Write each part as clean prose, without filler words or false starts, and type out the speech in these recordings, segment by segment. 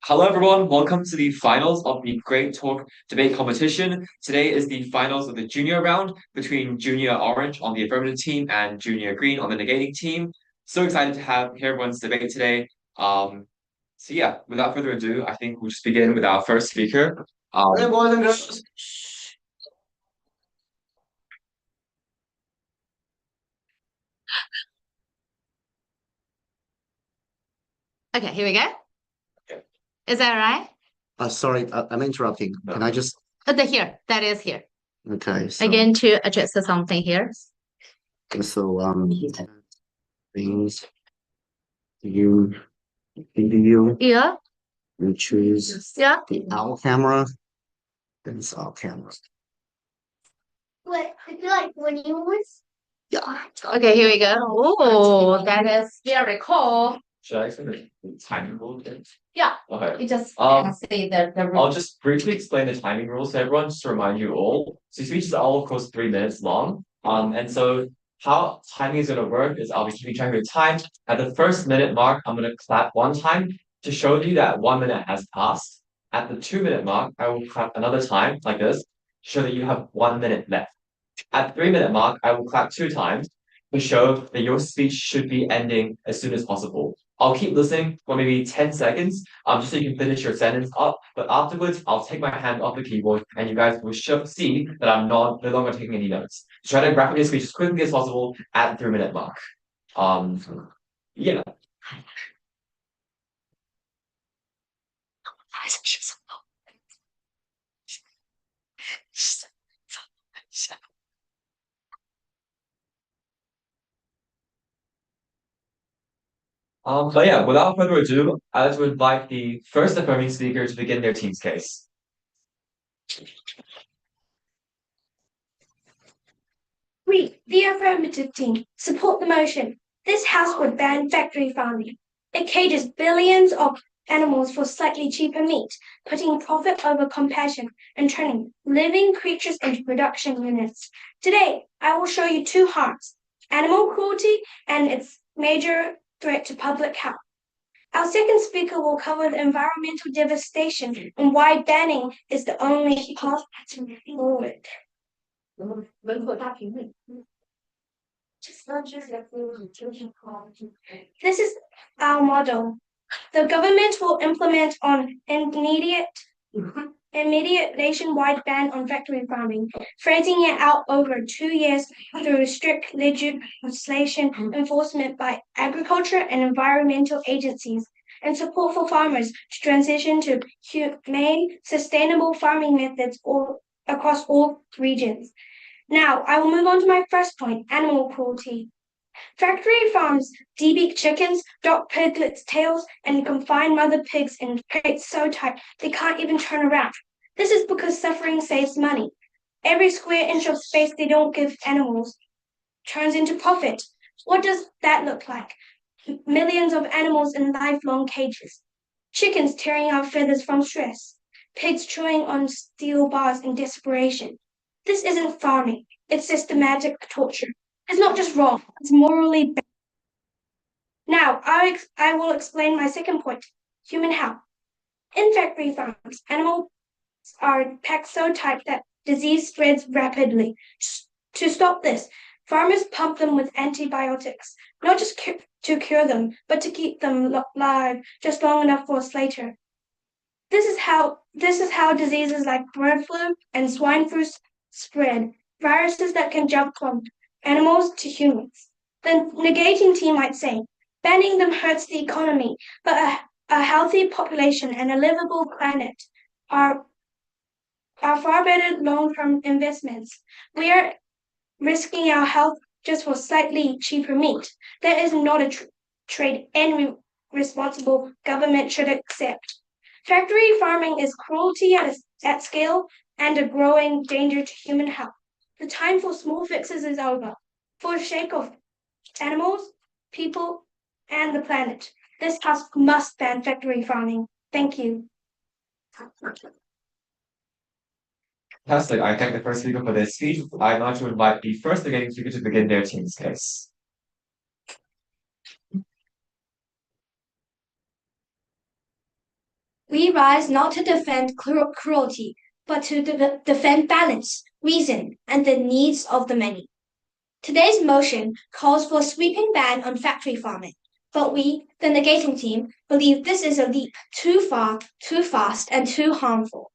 Hello, everyone. Welcome to the finals of the Great Talk debate competition. Today is the finals of the junior round between Junior Orange on the affirmative team and Junior Green on the negating team. So excited to hear everyone's debate today. So yeah, without further ado, I think we'll just begin with our first speaker. Hey, boys and girls. Okay, here we go. Okay. Is that right? Sorry, I'm interrupting. No. Can I just? That is here. Okay. Again, to adjust something here. So things you video Yeah, you choose yeah. the owl camera. Then it's owl camera. What I feel like when you was Yeah. Okay, here we go. Oh, that is very cool. Should I explain the timing rule again? Yeah. Okay. You just say the I'll rule. just briefly explain the timing rules to everyone, just to remind you all. So speeches are all, of course, 3 minutes long. And so how timing is going to work is I'll be keeping track of your time. At the first minute mark, I'm going to clap one time to show you that 1 minute has passed. At the 2 minute mark, I will clap another time like this, to show that you have 1 minute left. At the 3 minute mark, I will clap two times to show that your speech should be ending as soon as possible. I'll keep listening for maybe 10 seconds, just so you can finish your sentence up. But afterwards, I'll take my hand off the keyboard and you guys will see that I'm no longer taking any notes. Try to wrap up your speech as quickly as possible at the 3 minute mark. Yeah. But yeah, without further ado, I'd like to invite the first affirming speaker to begin their team's case. we, the affirmative team, support the motion. This house would ban factory farming. It cages billions of animals for slightly cheaper meat, putting profit over compassion and turning living creatures into production units. Today, I will show you two harms: animal cruelty and its major threat to public health. Our second speaker will cover the environmental devastation and why banning is the only path forward. This is our model. The government will implement an immediate nationwide ban on factory farming, phasing it out over 2 years through strict legislation enforcement by agriculture and environmental agencies, and support for farmers to transition to humane, sustainable farming methods across all regions. Now, I will move on to my first point: animal cruelty. Factory farms debeak chickens, dock piglets' tails, and confine mother pigs in crates so tight they can't even turn around. This is because suffering saves money. Every square inch of space they don't give animals turns into profit. What does that look like? Millions of animals in lifelong cages. Chickens tearing out feathers from stress. Pigs chewing on steel bars in desperation. This isn't farming, it's systematic torture. It's not just wrong, it's morally bad. Now, I will explain my second point: human health. In factory farms, animals are packed so tight that disease spreads rapidly. To stop this, farmers pump them with antibiotics, not just to cure them, but to keep them alive just long enough for us later. This is how diseases like bird flu and swine flu spread, viruses that can jump from animals to humans. The negating team might say, banning them hurts the economy, but a healthy population and a livable planet are far better long-term investments. We are risking our health just for slightly cheaper meat. That is not a trade any responsible government should accept. Factory farming is cruelty at scale and a growing danger to human health. The time for small fixes is over. For the sake of animals, people, and the planet, this house must ban factory farming. Thank you. Fantastic. I thank the first speaker for their speech. I'd like to invite the first debating speaker to begin their team's case. We rise not to defend cruelty, but to defend balance, reason, and the needs of the many. Today's motion calls for a sweeping ban on factory farming, but we, the negating team, believe this is a leap too far, too fast, and too harmful.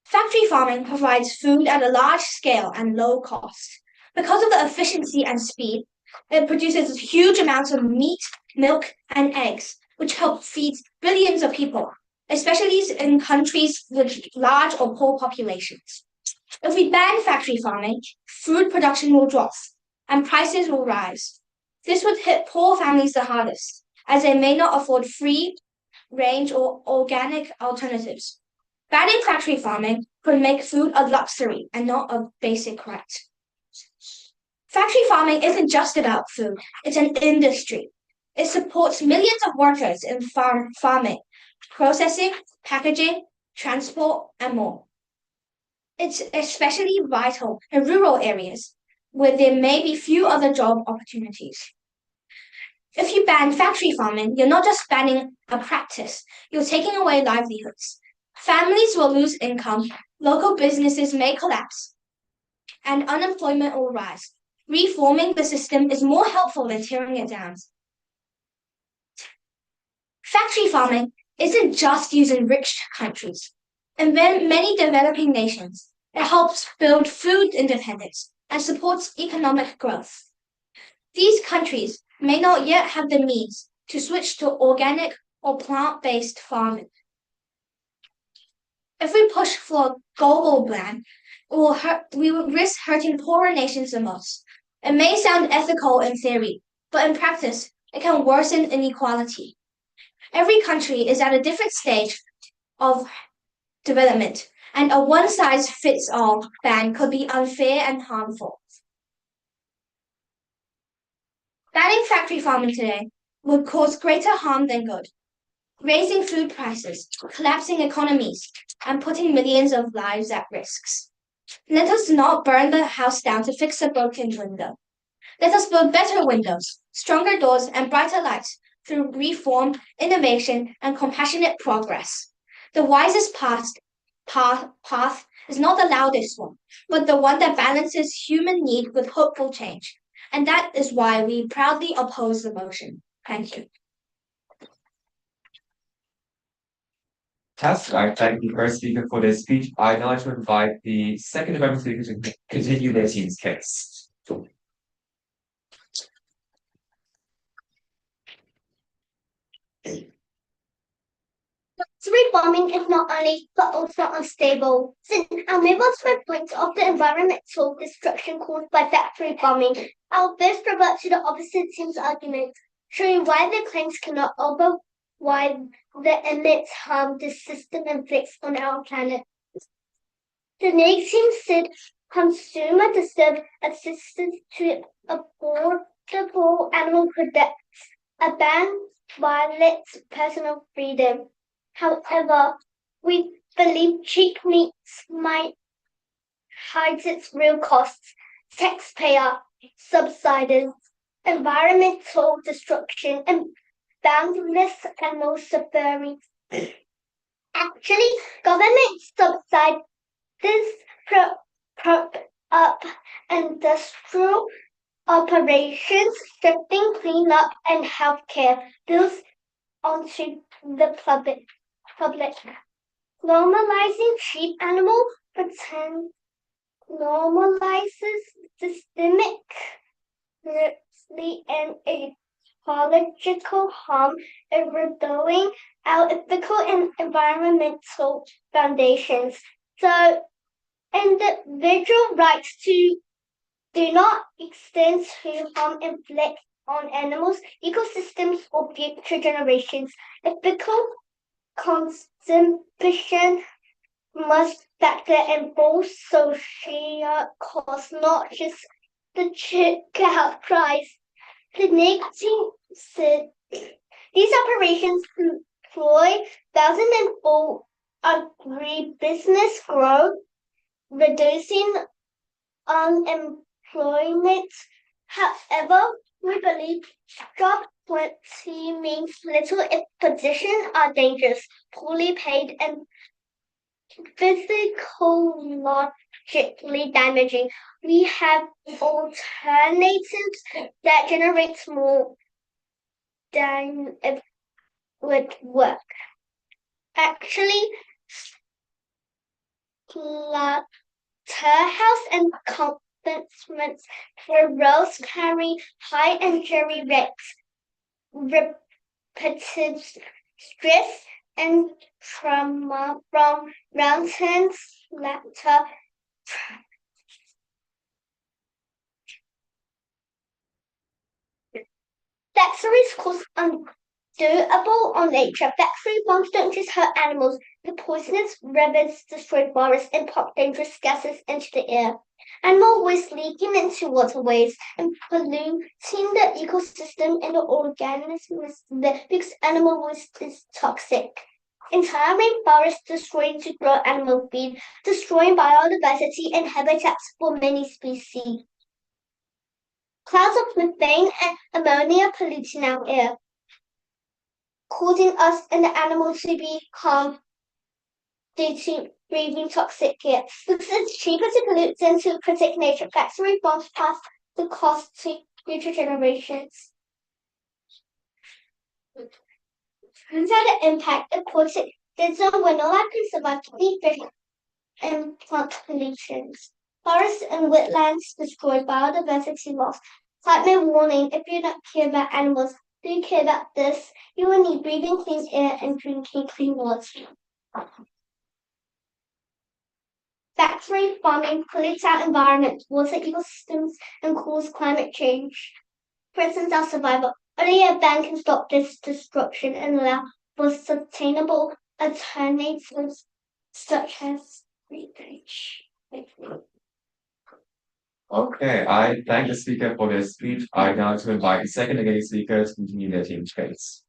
Factory farming provides food at a large scale and low cost. Because of the efficiency and speed, it produces huge amounts of meat, milk, and eggs, which help feed billions of people, especially in countries with large or poor populations. If we ban factory farming, food production will drop and prices will rise. This would hit poor families the hardest, as they may not afford free range or organic alternatives. Banning factory farming could make food a luxury and not a basic right. Factory farming isn't just about food, it's an industry. It supports millions of workers in farming, processing, packaging, transport, and more. It's especially vital in rural areas where there may be few other job opportunities. If you ban factory farming, you're not just banning a practice, you're taking away livelihoods. Families will lose income, local businesses may collapse, and unemployment will rise. Reforming the system is more helpful than tearing it down. Factory farming isn't just used in rich countries. In many developing nations, it helps build food independence and supports economic growth. These countries may not yet have the means to switch to organic or plant-based farming. If we push for a global ban, we will risk hurting poorer nations the most. It may sound ethical in theory, but in practice, it can worsen inequality. Every country is at a different stage of development, and a one-size-fits-all ban could be unfair and harmful. Banning factory farming today would cause greater harm than good, raising food prices, collapsing economies, and putting millions of lives at risk. Let us not burn the house down to fix a broken window. Let us build better windows, stronger doors, and brighter lights through reform, innovation, and compassionate progress. The wisest path is not the loudest one, but the one that balances human need with hopeful change. And that is why we proudly oppose the motion. Thank you. I thank the first speaker for their speech. I now like to invite the second November speaker to continue their team's case. Factory farming is not only but also unstable. Since our move on to the point of the environmental destruction caused by factory farming, I'll first revert to the opposite team's argument, showing why their claims cannot override the immense harm this system inflicts on our planet. The next team said consumer deserve assistance to affordable animal products. A ban violates personal freedom. However, we believe cheap meats might hide its real costs, taxpayer subsidies, environmental destruction, and boundless animal suffering. Actually, government subsidies prop up industrial operations, shifting cleanup and healthcare bills onto the public. Normalizing cheap animal protein normalizes systemic and ecological harm, eroding our ethical and environmental foundations. So, individual rights to do not extend to harm inflict on animals, ecosystems, or future generations. Ethical consumption must factor in both social costs, not just the checkout price. The next thing said, these operations employ thousands and full agribusiness growth, reducing unemployment. However, We believe job plenty means little if positions are dangerous, poorly paid, and physiologically damaging. We have alternatives that generate more than it would work. Actually, slaughterhouse and accomplishments for roles carry high injury rates, repetitive stress, and trauma from routine slaughter. Factories cause undoable on nature. Factory bombs don't just hurt animals. The poisonous rivers destroy forests and pump dangerous gases into the air. Animal waste leaking into waterways and polluting the ecosystem and the organisms because animal waste is toxic. Entire rainforests destroyed to grow animal feed, destroying biodiversity and habitats for many species. Clouds of methane and ammonia polluting our air, causing us and the animals to become due to breathing toxic air. Because it's cheaper to pollute than to protect nature. Factory bombs pass the cost to future generations. Turns out the impact of toxic zone where no life can survive to be fish and plant pollutions. Forests and wetlands destroyed, biodiversity loss. Climate warning, if you don't care about animals, do you care about this? You will need breathing clean air and drinking clean water. Factory farming pollutes our environment, water ecosystems, and cause climate change. Threatens our survival. Only a ban can stop this destruction and allow for sustainable alternatives such as research. Okay, I thank the speaker for their speech. I now to invite the second again speaker to continue their team debates.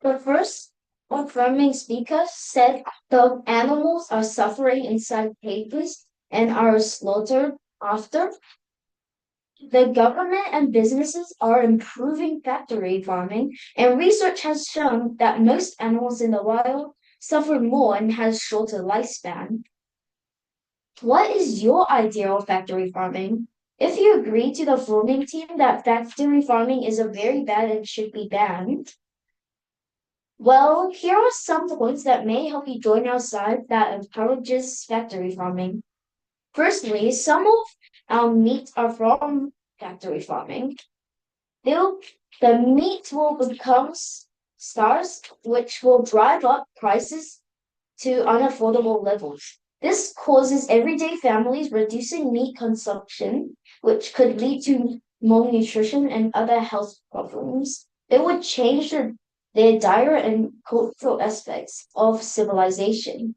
The first affirming speaker said the animals are suffering inside cages and are slaughtered after. The government and businesses are improving factory farming, and research has shown that most animals in the wild suffer more and has shorter lifespan. What is your idea of factory farming? If you agree to the forming team that factory farming is a very bad and should be banned, well, here are some points that may help you join our side that encourages factory farming. Firstly, some of our meat are from factory farming. The meat will become scarce, which will drive up prices to unaffordable levels. This causes everyday families reducing meat consumption, which could lead to malnutrition and other health problems. It would change their diet and cultural aspects of civilization.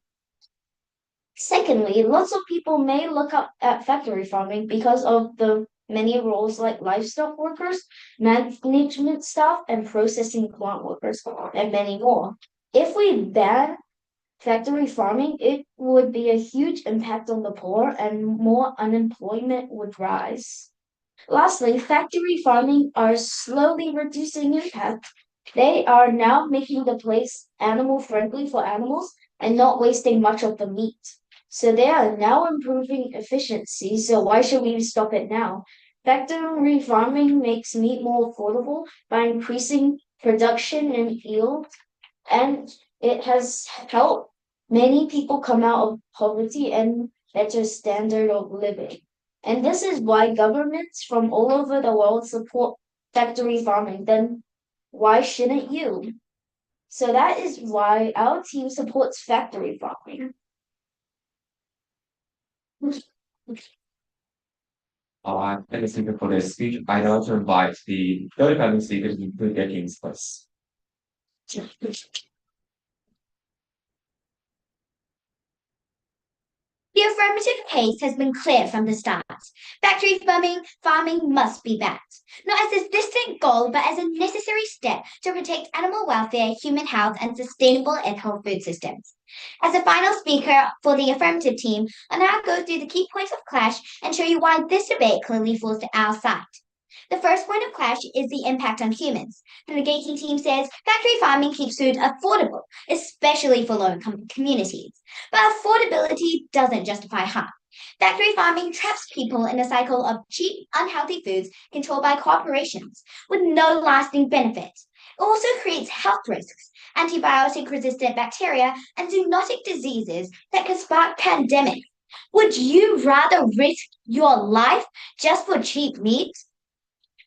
Secondly, lots of people may look up at factory farming because of the many roles like livestock workers, management staff, and processing plant workers, and many more. If we ban factory farming, it would be a huge impact on the poor and more unemployment would rise. Lastly, factory farming are slowly reducing impact. They are now making the place animal friendly for animals and not wasting much of the meat. So they are now improving efficiency, so why should we stop it now? Factory farming makes meat more affordable by increasing production and yield, and it has helped many people come out of poverty and better standard of living. And this is why governments from all over the world support factory farming. Then why shouldn't you? So that is why our team supports factory farming. Thank the speaker for their speech. I now to invite the third panel speaker to conclude their team's first. The affirmative case has been clear from the start. Factory farming must be banned, not as a distant goal, but as a necessary step to protect animal welfare, human health, and sustainable ethical food systems. As a final speaker for the affirmative team, I'll now go through the key points of clash and show you why this debate clearly falls to our side. The first point of clash is the impact on humans. The negating team says factory farming keeps food affordable, especially for low-income communities. But affordability doesn't justify harm. Factory farming traps people in a cycle of cheap, unhealthy foods controlled by corporations with no lasting benefits. It also creates health risks, antibiotic-resistant bacteria, and zoonotic diseases that can spark pandemics. Would you rather risk your life just for cheap meat?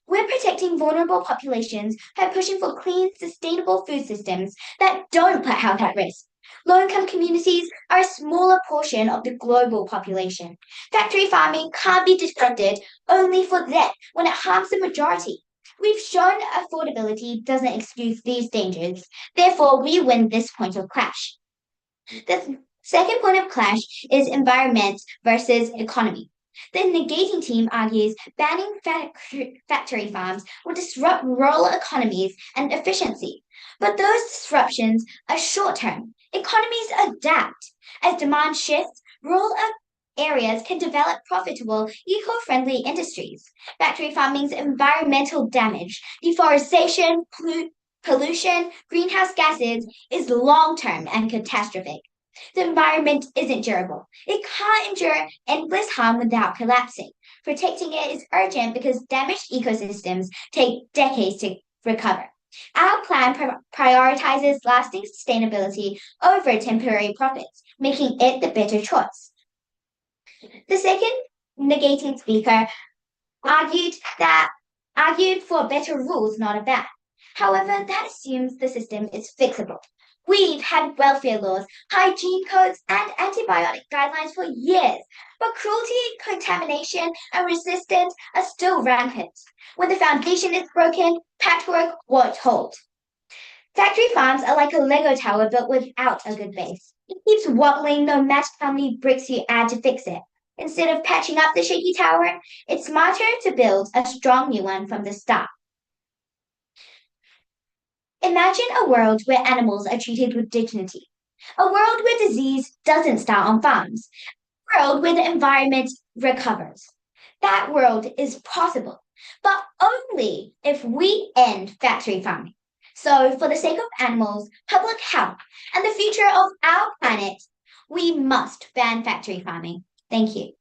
We're protecting vulnerable populations by pushing for clean, sustainable food systems that don't put health at risk. Low-income communities are a smaller portion of the global population. Factory farming can't be discredited only for them when it harms the majority. We've shown affordability doesn't excuse these dangers. Therefore, we win this point of clash. The second point of clash is environment versus economy. The negating team argues banning factory farms will disrupt rural economies and efficiency. But those disruptions are short term. Economies adapt. As demand shifts, rural areas can develop profitable, eco-friendly industries. Factory farming's environmental damage, deforestation, pollution, greenhouse gases is long-term and catastrophic. The environment isn't durable. It can't endure endless harm without collapsing. Protecting it is urgent because damaged ecosystems take decades to recover. Our plan prioritizes lasting sustainability over temporary profits, making it the better choice. The second negating speaker argued for better rules, not a ban. However, that assumes the system is fixable. We've had welfare laws, hygiene codes, and antibiotic guidelines for years, but cruelty, contamination, and resistance are still rampant. When the foundation is broken, patchwork won't hold. Factory farms are like a Lego tower built without a good base. It keeps wobbling no matter how many bricks you add to fix it. Instead of patching up the shaky tower, it's smarter to build a strong new one from the start. Imagine a world where animals are treated with dignity. A world where disease doesn't start on farms. A world where the environment recovers. That world is possible, but only if we end factory farming. So, for the sake of animals, public health, and the future of our planet, we must ban factory farming. Thank you.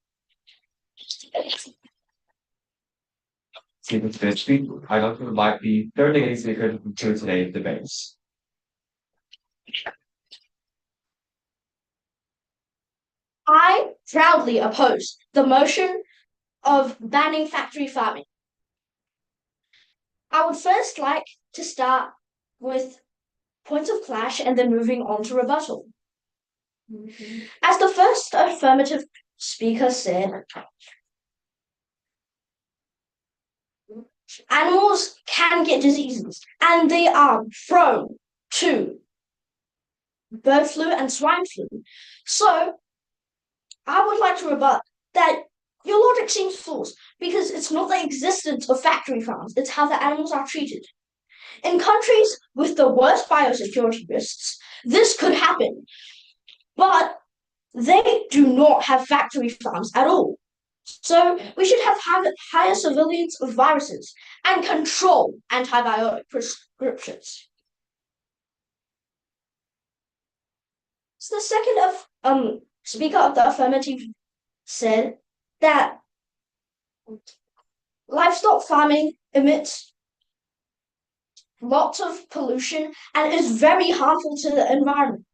Stephen Fitzby, I don't like the third negative speaker to today's debates. I proudly oppose the motion of banning factory farming. I would first like to start with points of clash and then moving on to rebuttal. As the first affirmative speaker said, animals can get diseases and they are prone to bird flu and swine flu. So I would like to rebut that your logic seems false because it's not the existence of factory farms, it's how the animals are treated. In countries with the worst biosecurity risks, this could happen, but they do not have factory farms at all. So we should have higher surveillance of viruses and control antibiotic prescriptions. So the second speaker of the affirmative said that livestock farming emits lots of pollution and is very harmful to the environment.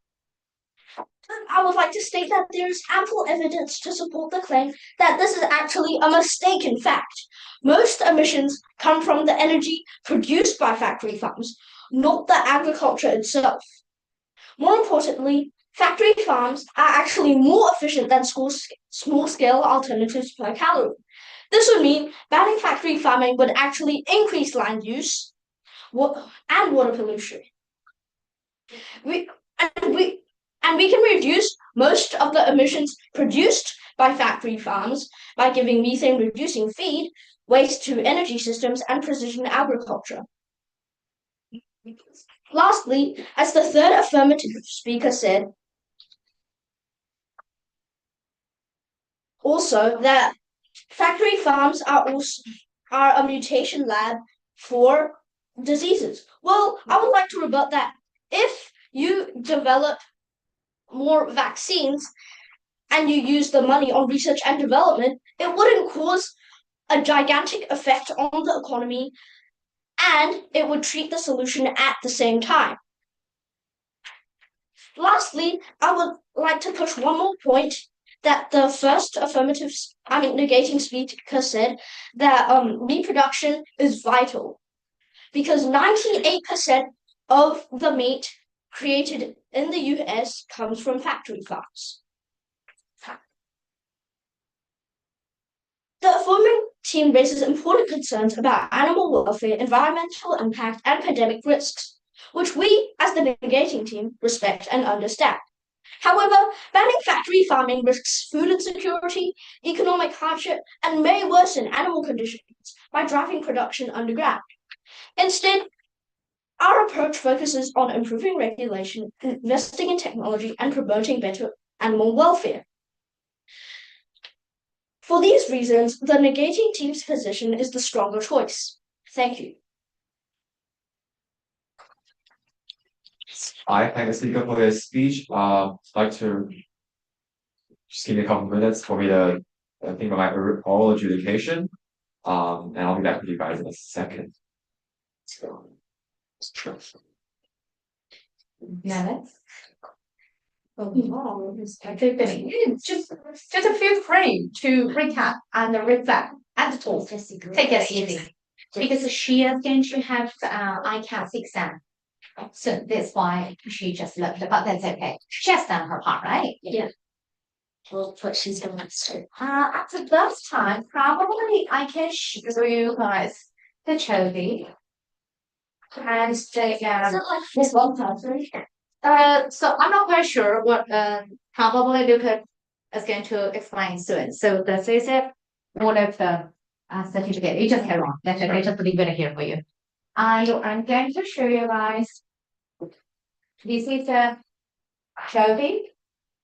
I would like to state that there is ample evidence to support the claim that this is actually a mistaken fact. Most emissions come from the energy produced by factory farms, not the agriculture itself. More importantly, factory farms are actually more efficient than small-scale alternatives per calorie. This would mean banning factory farming would actually increase land use and water pollution. And we can reduce most of the emissions produced by factory farms by giving methane reducing feed, waste to energy systems, and precision agriculture. Lastly, as the third affirmative speaker said, also that factory farms are a mutation lab for diseases. Well, I would like to rebut that. If you develop more vaccines and you use the money on research and development, it wouldn't cause a gigantic effect on the economy, and it would treat the solution at the same time. Lastly, I would like to push one more point that the first negating speaker said, that reproduction is vital, because 98% of the meat created in the US comes from factory farms. The affirming team raises important concerns about animal welfare, environmental impact, and pandemic risks, which we, as the negating team, respect and understand. However, banning factory farming risks food insecurity, economic hardship, and may worsen animal conditions by driving production underground. Instead, our approach focuses on improving regulation, investing in technology, and promoting better animal welfare. For these reasons, the negating team's position is the stronger choice. Thank you. I thank the speaker for their speech. I'd like to just give me a couple minutes for me to think about my oral adjudication. And I'll be back with you guys in a second. Yeah, just feel free to recap and reflect and talk. Take it easy. Because she is going to have ICAS exam. So that's why she just left, but that's okay. She has done her part, right? Yeah. Well, but she's gonna answer. At that time, probably I can show you guys the Chovy. And This one person. so I'm not quite sure what probably Luca is going to explain soon. So this is it, one of the certificate. You just head on. That's okay. Just leave it here for you. I'm going to show you guys. This is a Chovy.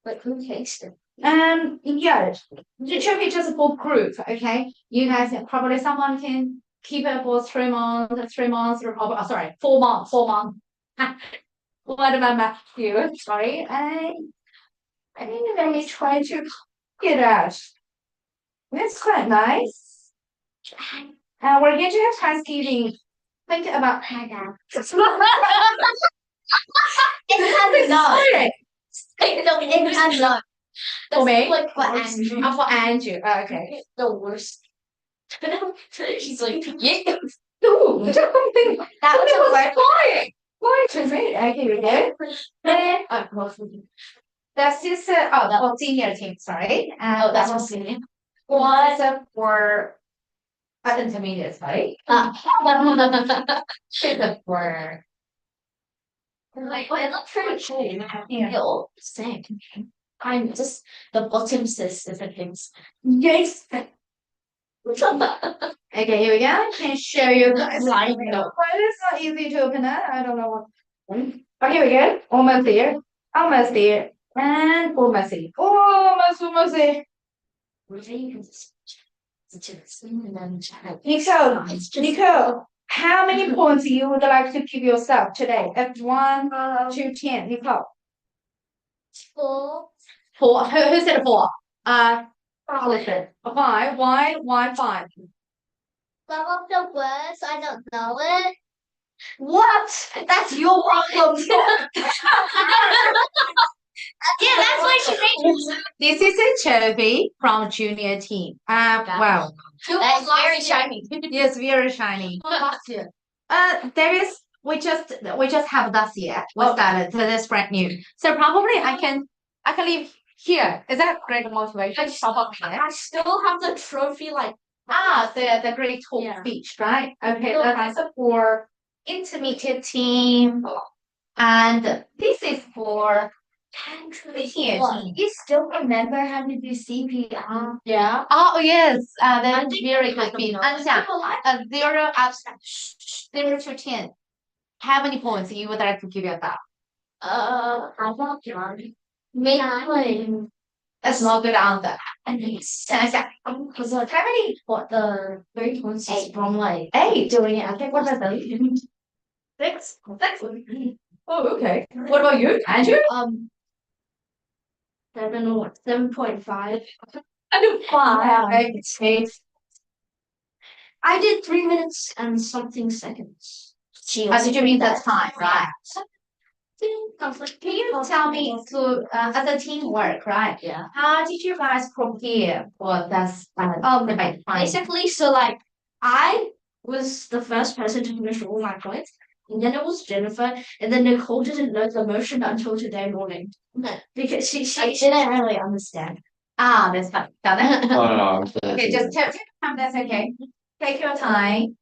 But who takes it? Yeah, the Chovy is just for group. Okay, you guys probably someone can keep it for 3 months, or sorry, 4 months, 4 months. What about Matthew? Sorry, I think let me try to get out. That's quite nice. We're going to have Thanksgiving. Think about Hannah. It has not. It has not. For me? Like For Andrew. Oh, for Andrew. Oh, okay. the worst. He's like, yeah. Ooh, That was a word. flying. Flying to me. Okay, we go. Then, that's just senior team. Sorry. That's what's in it. Was for intermediate, right? For Like, well, it looked pretty cool. Yeah. They're all the same. I'm just the bottom says different things. yes. Okay, here we go. I can show you guys. Like, Well, it's not easy to open it. I don't know what. Oh, here we go. Almost there. Almost there. And almost there. Almost there. really, you can just and then Nico, it's just Nico, how many points you would like to give yourself today? F 1 to 10. Nico. 4. 4. Who said 4? Listen. 5. Why 5? Some of the words, I don't know it. What? That's your problem. Yeah, that's why she made This is a Chovy from junior team. Well, that's very shiny. yes, very shiny. There is we just have this year. We started, so that's brand new. So probably I can leave here. Is that great motivation? I still have the trophy, like The GreatTalk Yeah. speech, right? Okay, that's for intermediate team, and this is for You still remember how to do CPR? Yeah. Oh yes, that's think very I good. don't know. 按下 zero out 0 to 10. How many points you would like to give yourself? I want one. Maybe That's not good answer. because like how many what the 3 points is from like 8. doing it. I think what about 6. 6. Oh, okay. What about you, Andrew? 7.5. I do 5. Okay. I did 3 minutes and something seconds. Did you mean the time, right? Can you tell me, so as a teamwork, right? Yeah. How did you guys prepare for this debate? Basically, so like I was the first person to finish all my points, and then it was Jennifer, and then Nicole didn't know the motion until today morning. Because she didn't really understand. Ah, that's fine. Got it. No. Okay, just take your time. That's okay. Take your time.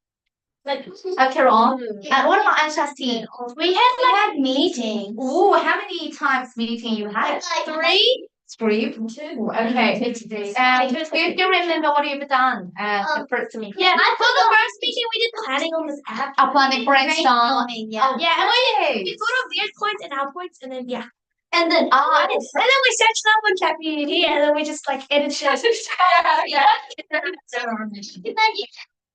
Okay, Ron. And what about Ansha's team? We had meetings. Ooh, how many times meeting you had? Three. 3. 2. Okay. Do you remember what you've done at the first meeting? Yeah, for the first meeting we did planning on this app. A planning brainstorm. Yeah. Yeah, and We thought of their points and our points, and then yeah. And then Ah, and then we searched up on ChatGPT, and then we just like edited it. yeah.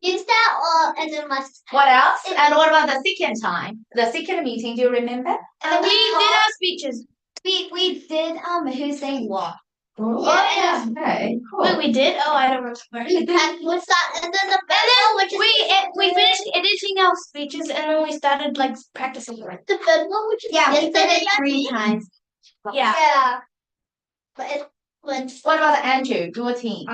Use that or and then must. What else? And what about the second time? The second meeting, do you remember? We did our speeches. We did who sang what? Oh, Yeah. okay, cool. Wait, we did? Oh, I don't remember. And what's that? And then the third one, which is We finished editing our speeches, and then we started like practicing it. the third one, which is we did it 3 times. Yeah. Yeah. But it went. What about Andrew, your team?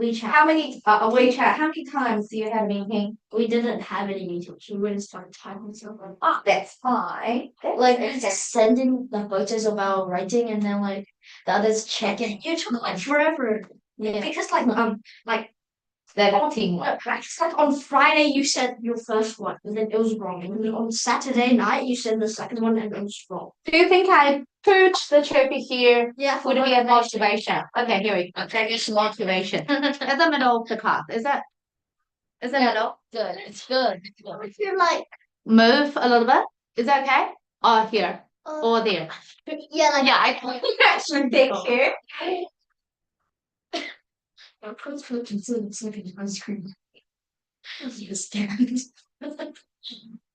WeChat. How many WeChat? How many times do you have a meeting? We didn't have any meetings. We wouldn't start typing something. Oh, that's fine. Like just sending the photos of our writing, and then like the others checking. You took like forever. Yeah. Because like the teamwork. it's like on Friday you said your first one, and then it was wrong. And then on Saturday night you said the second one, and it was wrong. Do you think I put the trophy here? Yeah. Would it be a motivation? Okay, here we go. Okay, it's motivation. In the middle of the class. Is it middle? Good. It's good. I feel like Move a little bit. Is that okay? Or here? Or there? yeah, like Yeah, I actually think here. I'll put photos in the second on screen. Understand?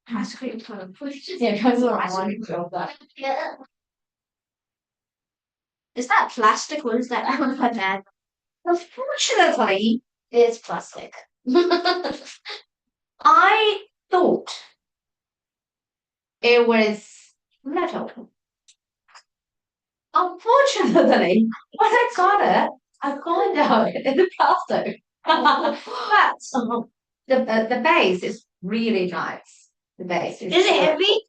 Ice cream fun. Yeah, because I want to feel that. yeah. Is that plastic or is that bad? Unfortunately, It's plastic. I thought it was metal. Unfortunately, when I got it, I found out it's plastic. But the base is really nice. The base Is it heavy?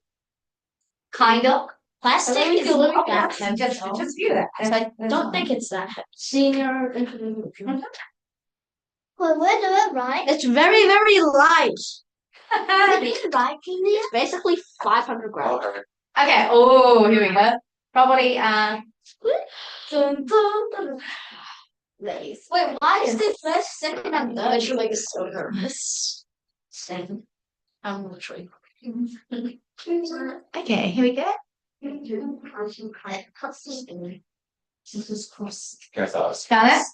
kind of Plastic I is not that heavy. just feel it. I don't think it's that heavy. Senior information. Well, we're doing right. It's very, very light. It's right in there. It's basically 500 grams. Okay. Oh, here we go. Probably Dun, dun, dun. Nice. Wait, why is the first, second, and third? Literally is so nervous. Same. I'm literally. okay. Here we go. This is cross. Guess us. Got it.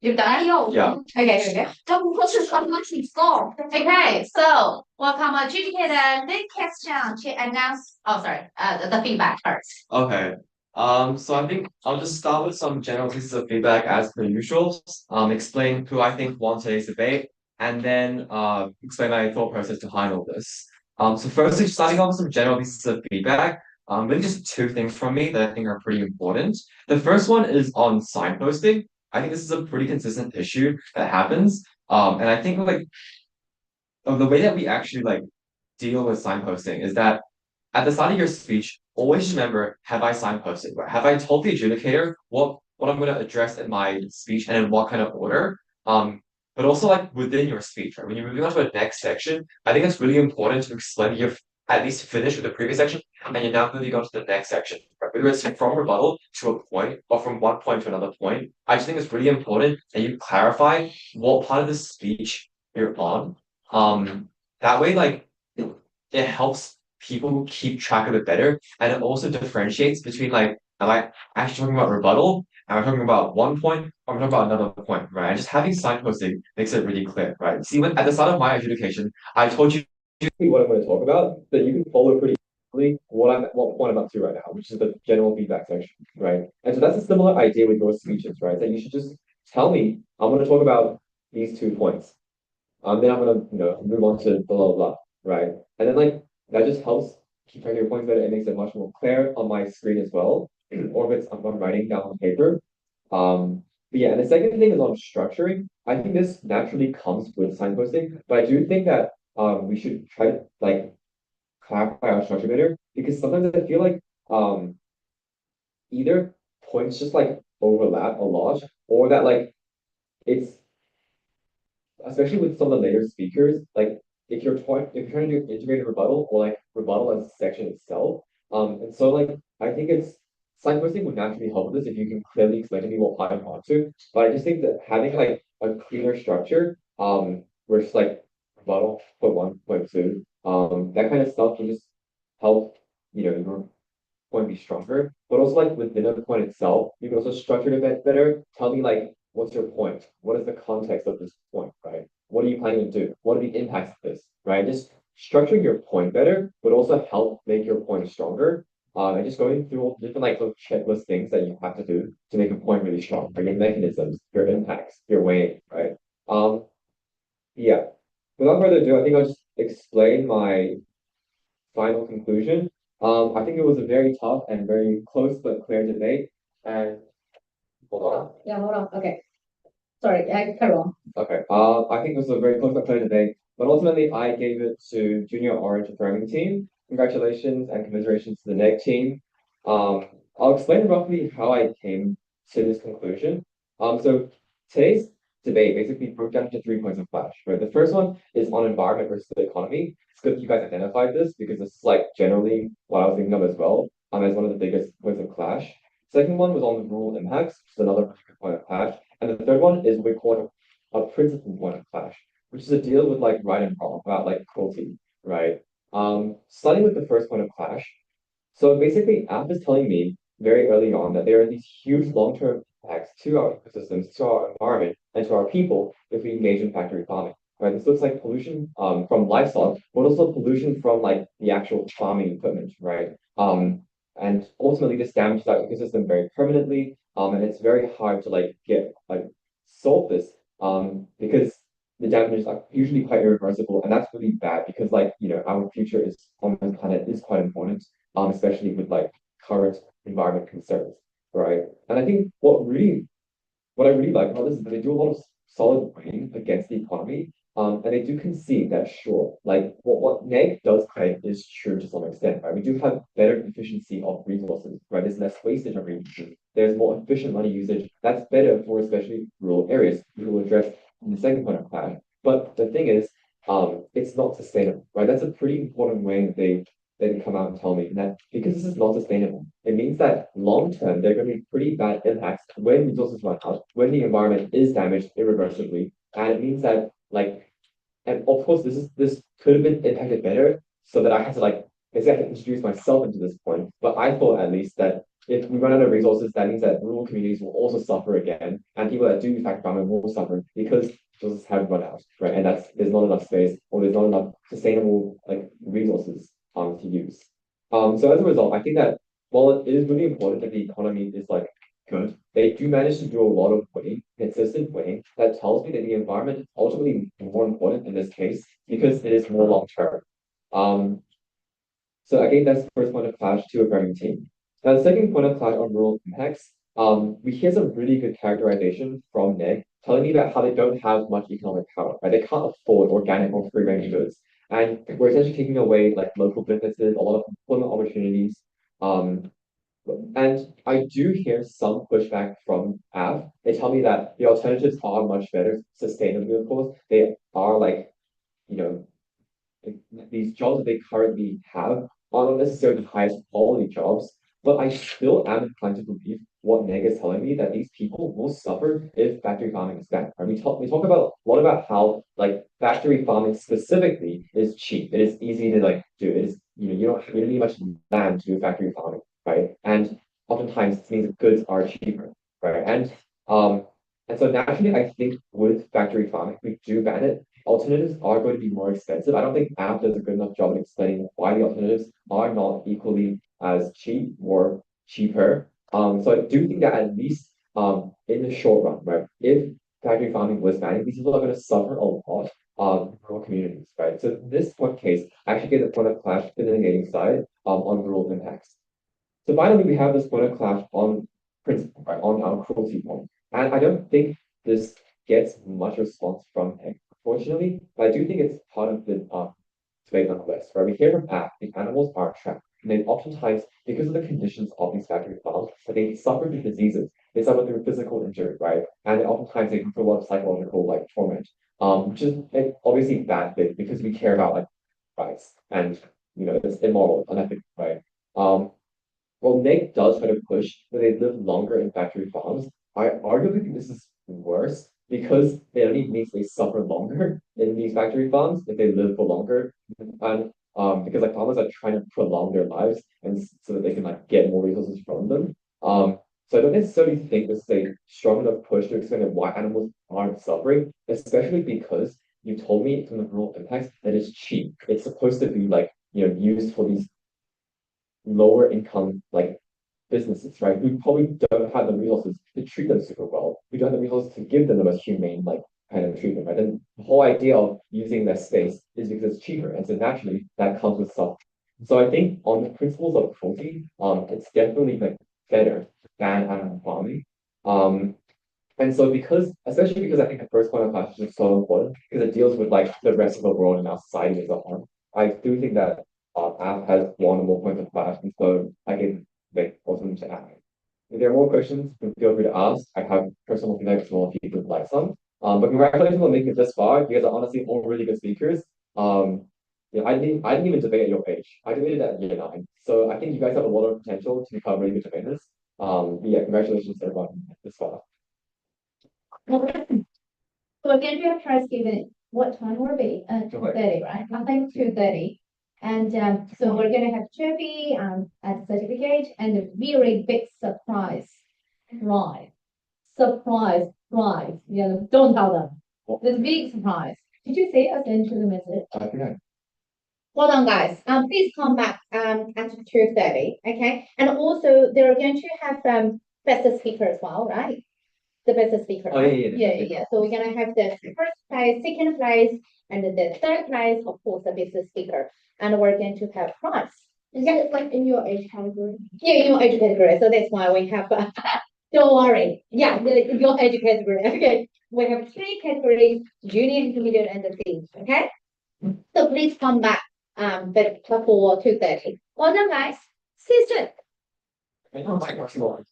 You've done it. Yeah. Okay. Here we go. Double crosses are actually fall. Okay, so welcome adjudicator Nick question to announce. Oh, sorry. The feedback first. Okay. So I think I'll just start with some general pieces of feedback as per usual. Explain who I think won today's debate, and then explain my thought process behind all this. So firstly, starting off with some general pieces of feedback. Really just two things from me that I think are pretty important. The first one is on signposting. I think this is a pretty consistent issue that happens. And I think like the way that we actually like deal with signposting is that at the start of your speech, always remember, have I signposted? Right? Have I told the adjudicator what I'm going to address in my speech and in what kind of order? But also like within your speech, right? When you're moving on to the next section, I think it's really important to explain at least finish with the previous section, and you're now moving on to the next section. Right? Whether it's from rebuttal to a point or from one point to another point, I just think it's really important that you clarify what part of the speech you're on. That way, like it helps people keep track of it better, and it also differentiates between like, am I actually talking about rebuttal? Am I talking about one point? Or am I talking about another point? Right? And just having signposting makes it really clear, right? See, when at the start of my education, I told you what I'm going to talk about, then you can follow pretty easily what point I'm up to right now, which is the general feedback section, right? And so that's a similar idea with your speeches, right? That you should just tell me I'm going to talk about these 2 points. Then I'm gonna, move on to blah blah blah, right? And then like that just helps keep track of your points better. It makes it much more clear on my screen as well, or if it's I'm writing down on paper. But yeah, and the second thing is on structuring. I think this naturally comes with signposting, but I do think that we should try to like clarify our structure better because sometimes I feel like either points just like overlap a lot, or that like it's especially with some of the later speakers, like if you're trying to do integrated rebuttal or like rebuttal as a section itself, and so like I think it's signposting would naturally help with this if you can clearly explain to me what part I want to. But I just think that having like a cleaner structure, where it's like rebuttal, point one, point two, that kind of stuff will just help, your point be stronger. But also like within a point itself, you can also structure it a bit better. Tell me like what's your point? What is the context of this point, right? What are you planning to do? What are the impacts of this, right? Just structuring your point better would also help make your point stronger. And just going through all different like those checklist things that you have to do to make a point really strong, like your mechanisms, your impacts, your weighing, right? Um, yeah. Without further ado, I think I'll just explain my final conclusion. I think it was a very tough and very close but clear debate. And hold on. Yeah, hold on. Okay. Sorry, I carry on. Okay. I think it was a very close but clear debate. But ultimately, I gave it to Junior Orange affirming team. Congratulations and commiserations to the neg team. I'll explain roughly how I came to this conclusion. So today's debate basically broke down into 3 points of clash. Right. The first one is on environment versus the economy. It's good that you guys identified this because this is like generally what I was thinking of as well. As one of the biggest points of clash. Second one was on the rural impacts, which is another point of clash. And the third one is what we call a principle point of clash, which is a deal with like right and wrong about like cruelty, right? Starting with the first point of clash. So basically, app is telling me very early on that there are these huge long-term impacts to our ecosystems, to our environment, and to our people if we engage in factory farming. Right? This looks like pollution from livestock, but also pollution from like the actual farming equipment, right? And ultimately this damages our ecosystem very permanently. And it's very hard to like get like solve this because the damages are usually quite irreversible, and that's really bad because like our future is on this planet is quite important, especially with like current environment concerns, right? And I think what I really like about this is that they do a lot of solid weighing against the economy. And they do concede that sure, like what Neg does claim is true to some extent, right? We do have better efficiency of resources, right? There's less wastage of resources. There's more efficient money usage. That's better for especially rural areas, which we'll address in the second point of clash. But the thing is, it's not sustainable, right? That's a pretty important way that they come out and tell me that because this is not sustainable, it means that long term there are going to be pretty bad impacts when resources run out, when the environment is damaged irreversibly, and it means that like, and of course this could have been impacted better, so that I had to like basically I had to introduce myself into this point. But I thought at least that if we run out of resources, that means that rural communities will also suffer again, and people that do factory farming will suffer because resources have run out, right? And there's not enough space or there's not enough sustainable like resources to use. So as a result, I think that while it is really important that the economy is like good, they do manage to do a lot of weighing, consistent weighing, that tells me that the environment is ultimately more important in this case because it is more long term. Um, so again, that's the first point of clash to a farming team. Now the second point of clash on rural impacts, we hear some really good characterization from Nick telling me about how they don't have much economic power, right? They can't afford organic or free range goods. And we're essentially taking away like local businesses, a lot of employment opportunities. And I do hear some pushback from AV. They tell me that the alternatives are much better, sustainably, of course. They are like, you know, these jobs that they currently have are not necessarily the highest quality jobs, but I still am inclined to believe what Meg is telling me that these people will suffer if factory farming is banned. Right? We talk about a lot about how like factory farming specifically is cheap. It is easy to like do. It is you don't need much land to do factory farming, right? And oftentimes it means goods are cheaper, right? Um and so naturally I think with factory farming, if we do ban it, alternatives are going to be more expensive. I don't think app does a good enough job in explaining why the alternatives are not equally as cheap or cheaper. So I do think that at least in the short run, right, if factory farming was banned, these people are going to suffer a lot in rural communities, right? So in this one case, I actually get the point of clash to the negating side on rural impacts. So finally, we have this point of clash on principle, right, on our cruelty point. And I don't think this gets much response from him, unfortunately, but I do think it's part of the debate nonetheless, right? We hear from ACT, the animals are trapped. And they oftentimes, because of the conditions of these factory farms, they suffer through diseases, they suffer through physical injury, right? And oftentimes they go through a lot of psychological like torment, which is like, obviously bad thing because we care about like rights and it's immoral, unethical, right? Well, Nick does try to push that they live longer in factory farms. I arguably think this is worse because it only means they suffer longer in these factory farms if they live for longer. And because like farmers are trying to prolong their lives and so that they can like get more resources from them. So I don't necessarily think this is a strong enough push to explain why animals aren't suffering, especially because you told me from the rural impacts that it's cheap. It's supposed to be like used for these lower income like businesses, right? Who probably don't have the resources to treat them super well. We don't have the resources to give them the most humane like kind of treatment, right? And the whole idea of using their space is because it's cheaper, and so naturally that comes with some. So I think on the principles of cruelty, it's definitely like better than animal farming. Um, and so especially because I think the first point of class is so important because it deals with like the rest of the world and our society as a whole. I do think that app has one or more points of class, and so I can make also to app. If there are more questions, feel free to ask. I have personal connections with if you would like some. But congratulations on making it this far. You guys are honestly all really good speakers. I didn't even debate at your age. I debated at year 9. So I think you guys have a lot of potential to become really good debaters. But yeah, congratulations everyone this far. So we're going to do a prize given. What time will it be? 2:30, right? I think 2:30. And so we're going to have trophy and certificate and a very big surprise prize. Surprise prize. Yeah, don't tell them. The big surprise. Did you say us into the message? Okay. Well done, guys. Please come back at 2:30. Okay. And also they're going to have best speaker as well, right? The best speaker. Oh, yeah. Yeah. So we're gonna have the first prize, second prize, and the third prize, of course, the best speaker. And we're going to have prize. Is that like in your age category? Yeah, in your age category. So that's why we have. Don't worry. Yeah, your age category. Okay. We have 3 categories: junior, intermediate, and the senior. Okay. So please come back. But before 2:30. Well done, guys. See you soon. I know,